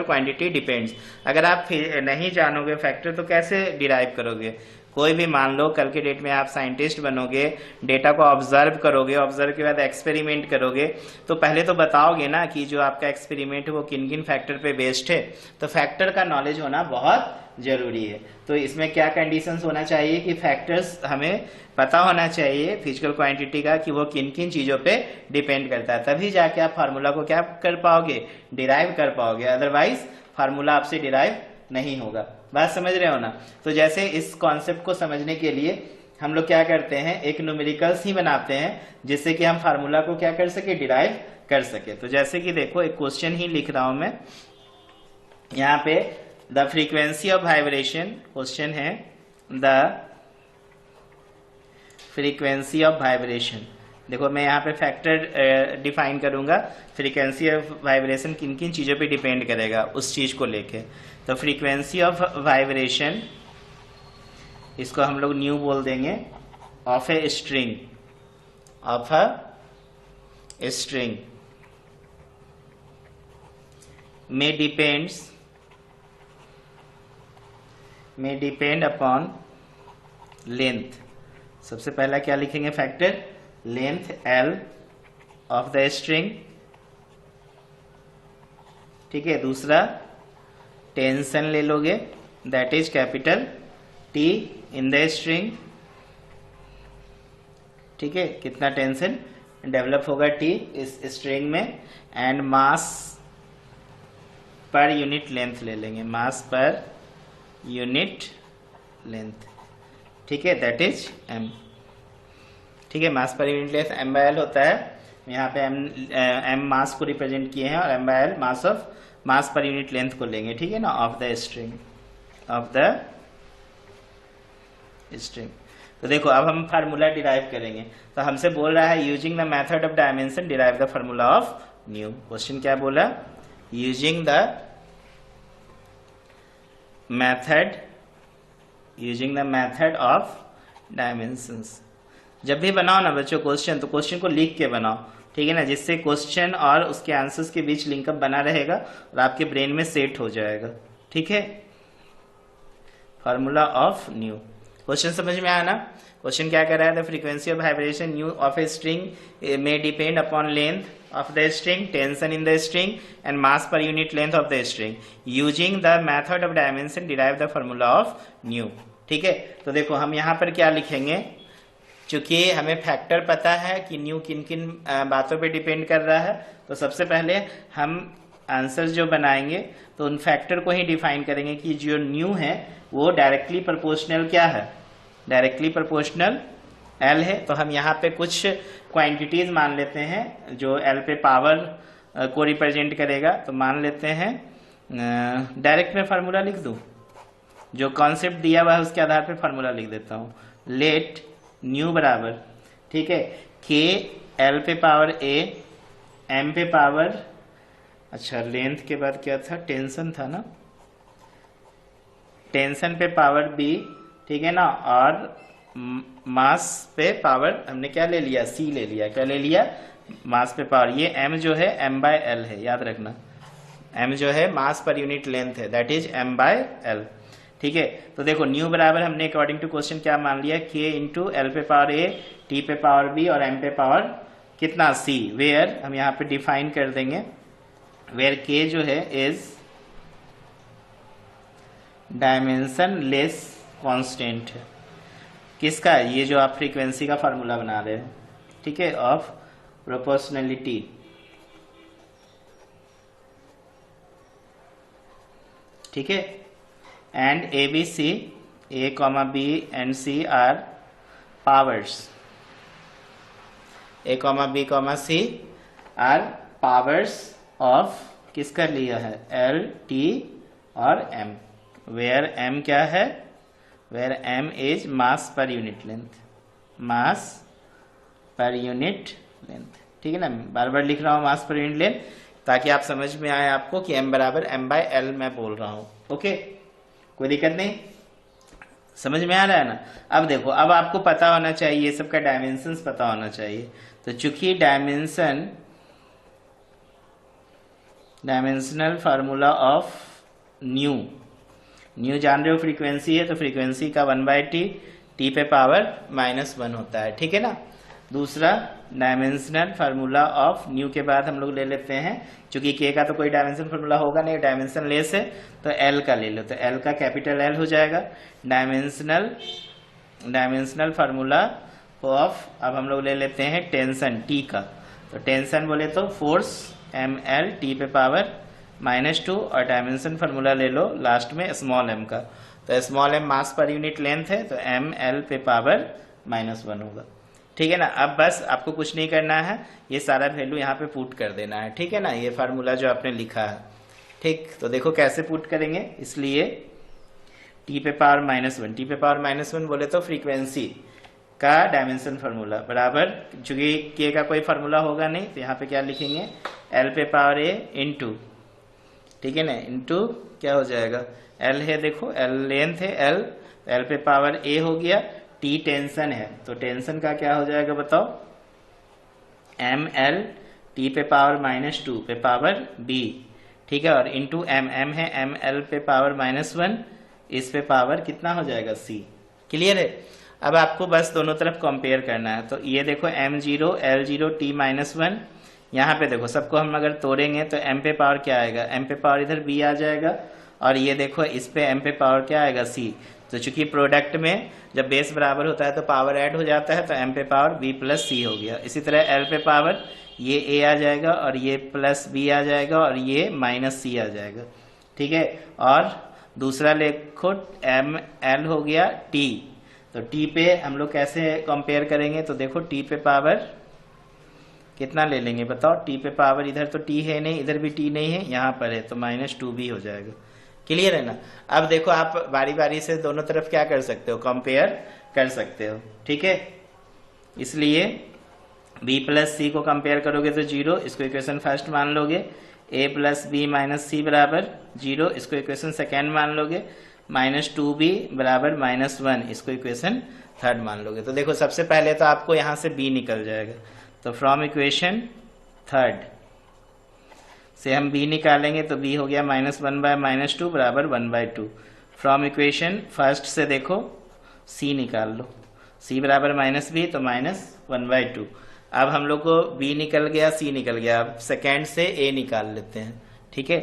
quantity depends. अगर आप नहीं जानोगे फैक्टर तो कैसे डिराइव करोगे। कोई भी मान लो कल के डेट में आप साइंटिस्ट बनोगे, डेटा को ऑब्जर्व करोगे, ऑब्जर्व के बाद एक्सपेरिमेंट करोगे, तो पहले तो बताओगे ना कि जो आपका एक्सपेरिमेंट है वो किन किन फैक्टर पे बेस्ड है। तो फैक्टर का नॉलेज होना बहुत जरूरी है। तो इसमें क्या कंडीशंस होना चाहिए कि फैक्टर्स हमें पता होना चाहिए फिजिकल क्वांटिटी का कि वो किन किन चीजों पे डिपेंड करता है, तभी जाके आप फार्मूला को क्या कर पाओगे, डिराइव कर पाओगे। अदरवाइज फार्मूला आपसे डिराइव नहीं होगा। बात समझ रहे हो ना। तो जैसे इस कॉन्सेप्ट को समझने के लिए हम लोग क्या करते हैं, एक न्यूमेरिकल्स ही बनाते हैं जिससे कि हम फार्मूला को क्या कर सके, डिराइव कर सके। तो जैसे कि देखो एक क्वेश्चन ही लिख रहा हूं मैं यहाँ पे, the frequency of vibration, question है द फ्रीक्वेंसी ऑफ वाइब्रेशन। देखो मैं यहाँ पे फैक्टर डिफाइन करूंगा, फ्रीक्वेंसी ऑफ वाइब्रेशन किन किन चीज़ों पे डिपेंड करेगा उस चीज़ को लेके। तो फ्रीक्वेंसी ऑफ वाइब्रेशन, इसको हम लोग न्यू बोल देंगे, of a string, of a string में डिपेंड अपॉन लेंथ। सबसे पहला क्या लिखेंगे factor, length L of the string, ठीक है। दूसरा टेंशन ले लोगे, that is capital T in the string, ठीक है। कितना टेंशन डेवलप होगा T इस स्ट्रिंग में, एंड मास पर यूनिट लेंथ ले लेंगे, मास पर यूनिट लेंथ, ठीक है, दैट इज M, ठीक है। मास पर यूनिट लेंथ M/L होता है। यहाँ पे M मास को रिप्रेजेंट किए हैं और M/L मास पर यूनिट लेंथ को लेंगे, ठीक है ना, of the string, of the string. तो देखो अब हम फार्मूला डिराइव करेंगे। तो हमसे बोल रहा है using the method of dimension derive the formula of new. Question क्या बोला, using the method of dimensions. जब भी बनाओ ना बच्चों क्वेश्चन, तो क्वेश्चन को लिख के बनाओ, ठीक है ना, जिससे क्वेश्चन और उसके आंसर्स के बीच लिंकअप बना रहेगा और आपके ब्रेन में सेट हो जाएगा, ठीक है। फार्मूला ऑफ न्यू, क्वेश्चन समझ में आया ना। क्वेश्चन क्या कर रहा है, the frequency of vibration nu of a string में depend upon length of the string, tension in the string and mass per unit length of the string. Using the method of dimension derive the formula of nu, ठीक है। तो देखो हम यहाँ पर क्या लिखेंगे, चूंकि हमें फैक्टर पता है कि न्यू किन किन बातों पे डिपेंड कर रहा है, तो सबसे पहले हम आंसर जो बनाएंगे तो उन फैक्टर को ही डिफाइन करेंगे कि जो न्यू है वो डायरेक्टली प्रोपोर्शनल क्या है, डायरेक्टली प्रोपोर्शनल L है। तो हम यहाँ पे कुछ क्वांटिटीज मान लेते हैं जो L पे पावर को रिप्रेजेंट करेगा। तो मान लेते हैं, डायरेक्ट में फार्मूला लिख दूं, जो कॉन्सेप्ट दिया हुआ है उसके आधार पे फार्मूला लिख देता हूँ। लेट न्यू बराबर, ठीक है, K L पे पावर A, M पे पावर, अच्छा लेंथ के बाद क्या था, टेंशन था ना, टेंशन पे पावर B, ठीक है ना, और मास पे पावर हमने क्या ले लिया, C ले लिया। क्या ले लिया, मास पे पावर। ये M जो है M/L है, याद रखना, M जो है मास पर यूनिट लेंथ है, दैट इज M/L, ठीक है। तो देखो न्यू बराबर हमने अकॉर्डिंग टू क्वेश्चन क्या मान लिया, K इंटू L पे पावर A, T पे पावर B और M पे पावर कितना C, वेयर हम यहाँ पे डिफाइन कर देंगे, वेयर K जो है इज डायमेंशन लेस कॉन्स्टेंट है। किसका, ये जो आप फ्रीक्वेंसी का फार्मूला बना रहे हैं, ठीक है, ऑफ प्रोपोर्शनलिटी, ठीक है। And ABC, A, B and C are powers, A, B, C are powers of किसका लिया है, L, T और M, वेयर M क्या है, where M is mass per unit length, mass per unit length, ठीक है ना। बार बार लिख रहा हूँ मास पर यूनिट लेंथ ताकि आप समझ में आए आपको कि M बराबर M/L मैं बोल रहा हूँ, ओके, कोई दिक्कत नहीं, समझ में आ रहा है ना। अब देखो, अब आपको पता होना चाहिए, ये सब का डायमेंशंस पता होना चाहिए। तो चूंकि डायमेंशनल फार्मूला ऑफ न्यू जान रहे हो फ्रीक्वेंसी है, तो फ्रीक्वेंसी का 1/T, T पे पावर -1 होता है, ठीक है ना। दूसरा डायमेंशनल फार्मूला ऑफ न्यू के बाद हम लोग ले लेते हैं, चूंकि K का तो कोई डायमेंशन फार्मूला होगा नहीं, डायमेंशन लेस है, तो L का ले लो, तो L का कैपिटल L हो जाएगा। डायमेंशनल फार्मूला ऑफ, अब हम लोग ले लेते हैं टेंशन T का, तो टेंशन बोले तो फोर्स ML, T पे पावर -2 और डायमेंशन फार्मूला ले लो लास्ट में स्मॉल m का, तो स्मॉल m मास पर यूनिट लेंथ है, तो ML पे पावर -1 होगा। ठीक है ना। अब बस आपको कुछ नहीं करना है, ये सारा वैल्यू यहाँ पे पुट कर देना है, ठीक है ना, ये फार्मूला जो आपने लिखा है। ठीक, तो देखो कैसे पुट करेंगे। इसलिए टी पे पावर -1, टी पे पावर -1 बोले तो फ्रीक्वेंसी का डायमेंशन फार्मूला बराबर, चूंकि के का कोई फार्मूला होगा नहीं तो यहाँ पे क्या लिखेंगे, एल पे पावर ए इंटू, ठीक है ना, इंटू क्या हो जाएगा, एल है, देखो एल लेंथ है, एल पे पावर ए हो गया, टी टेंशन है तो टेंशन का क्या हो जाएगा बताओ, एम एल टी पे पावर -2 पे पावर बी, ठीक है, और इंटू एम, एम है एम एल पे पावर -1, इस पे पावर कितना हो जाएगा सी। क्लियर है। अब आपको बस दोनों तरफ कंपेयर करना है, तो ये देखो m0 l0 t -1, यहाँ पे देखो सबको हम अगर तोड़ेंगे तो m पे पावर क्या आएगा, m पे पावर इधर b आ जाएगा, और ये देखो इस पे m पे पावर क्या आएगा c। तो चूंकि प्रोडक्ट में जब बेस बराबर होता है तो पावर ऐड हो जाता है, तो m पे पावर b प्लस c हो गया। इसी तरह l पे पावर ये a आ जाएगा और ये प्लस b आ जाएगा और ये माइनस c आ जाएगा, ठीक है। और दूसरा लिखो एम एल हो गया t, तो t पे हम लोग कैसे कंपेयर करेंगे, तो देखो t पे पावर कितना ले लेंगे बताओ, t पे पावर इधर तो t है नहीं, इधर भी t नहीं है, यहाँ पर है तो -2b हो जाएगा। क्लियर है ना। अब देखो आप बारी बारी से दोनों तरफ क्या कर सकते हो, कंपेयर कर सकते हो, ठीक है। इसलिए b प्लस c को कंपेयर करोगे तो 0, इसको इक्वेशन फर्स्ट मान लोगे, a प्लस बी माइनस सी बराबर 0, इसको इक्वेशन सेकेंड मान लोगे, -2b बराबर -1, इसको इक्वेशन थर्ड मान लोगे। तो देखो सबसे पहले तो आपको यहाँ से b निकल जाएगा, तो फ्रॉम इक्वेशन थर्ड से हम b निकालेंगे तो b हो गया -1/-2 बराबर 1/2। फ्रॉम इक्वेशन फर्स्ट से देखो c निकाल लो, c बराबर -b तो -1/2। अब हम लोग को b निकल गया, c निकल गया, अब सेकेंड से a निकाल लेते हैं, ठीक है।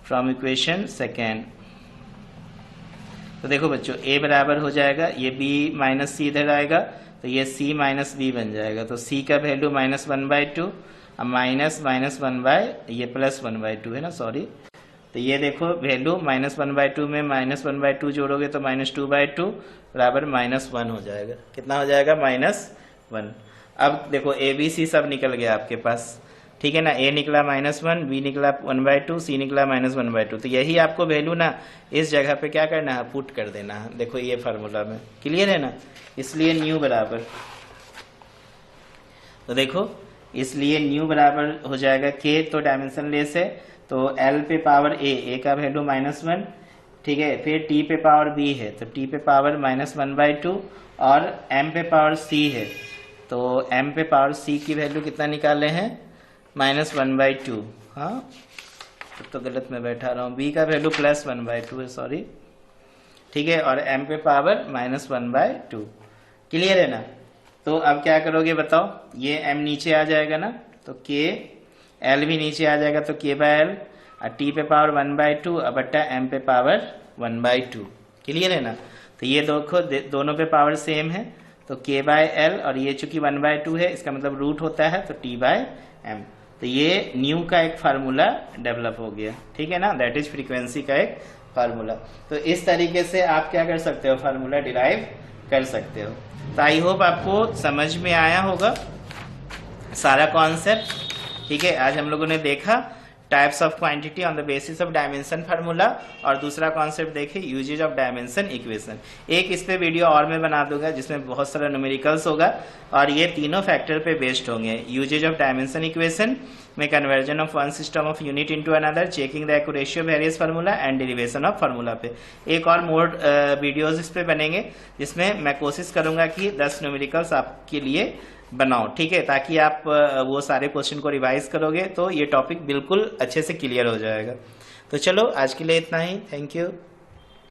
फ्रॉम इक्वेशन सेकेंड, तो देखो बच्चों a बराबर हो जाएगा, ये b माइनस सी इधर आएगा तो ये c माइनस बी बन जाएगा, तो c का वैल्यू -1/2, अब -1/, ये +1/2 है ना, सॉरी। तो ये देखो वैल्यू -1/2 में -1/2 जोड़ोगे तो -2/2 बराबर -1 हो जाएगा। कितना हो जाएगा, -1। अब देखो a b c सब निकल गया आपके पास, ठीक है ना, a निकला -1, b निकला 1/2, c निकला -1/2। तो यही आपको वैल्यू ना इस जगह पे क्या करना है, पुट कर देना है, देखो ये फार्मूला में। क्लियर है ना। इसलिए न्यू बराबर, तो देखो इसलिए न्यू बराबर हो जाएगा k, तो डायमेंशन लेस है तो l पे पावर a का वैल्यू -1, ठीक है। फिर t पे पावर b है तो t पे पावर -1/2, और m पे पावर c है तो m पे पावर c की वैल्यू कितना निकाले हैं, -1/2। हाँ तो गलत में बैठा रहा हूँ, b का वैल्यू +1/2 है, सॉरी, ठीक है, और m पे पावर -1/2। क्लियर है ना। तो अब क्या करोगे बताओ, ये m नीचे आ जाएगा ना, तो k, l भी नीचे आ जाएगा तो k/l, और t पे पावर 1/2 अब बट्टा m पे पावर 1/2। क्लियर है ना। तो ये देखो दोनों पे पावर सेम है तो k/l, और ये चूंकि 1/2 है इसका मतलब रूट होता है तो t/m। तो ये न्यू का एक फार्मूला डेवलप हो गया, ठीक है ना, दैट इज फ्रीक्वेंसी का एक फार्मूला। तो इस तरीके से आप क्या कर सकते हो, फार्मूला डिराइव कर सकते हो। तो आई होप आपको समझ में आया होगा सारा कॉन्सेप्ट, ठीक है। आज हम लोगों ने देखा types of quantity on the basis of dimension formula, और दूसरा कॉन्सेप्ट देखे यूजेज ऑफ डायमेंशन इक्वेशन। एक इस पे वीडियो और मैं बना दूंगा जिसमें बहुत सारा न्यूमेरिकल्स होगा, और ये तीनों फैक्टर पे बेस्ड होंगे। यूजेज ऑफ डायमेंशन इक्वेशन में conversion of one system of unit into another, checking the accuracy of various formula and derivation of formula पे एक और मोर वीडियोस इस पे बनेंगे, जिसमें मैं कोशिश करूंगा कि 10 न्यूमेरिकल्स आपके लिए बनाओ, ठीक है, ताकि आप वो सारे क्वेश्चन को रिवाइज करोगे तो ये टॉपिक बिल्कुल अच्छे से क्लियर हो जाएगा। तो चलो आज के लिए इतना ही, थैंक यू।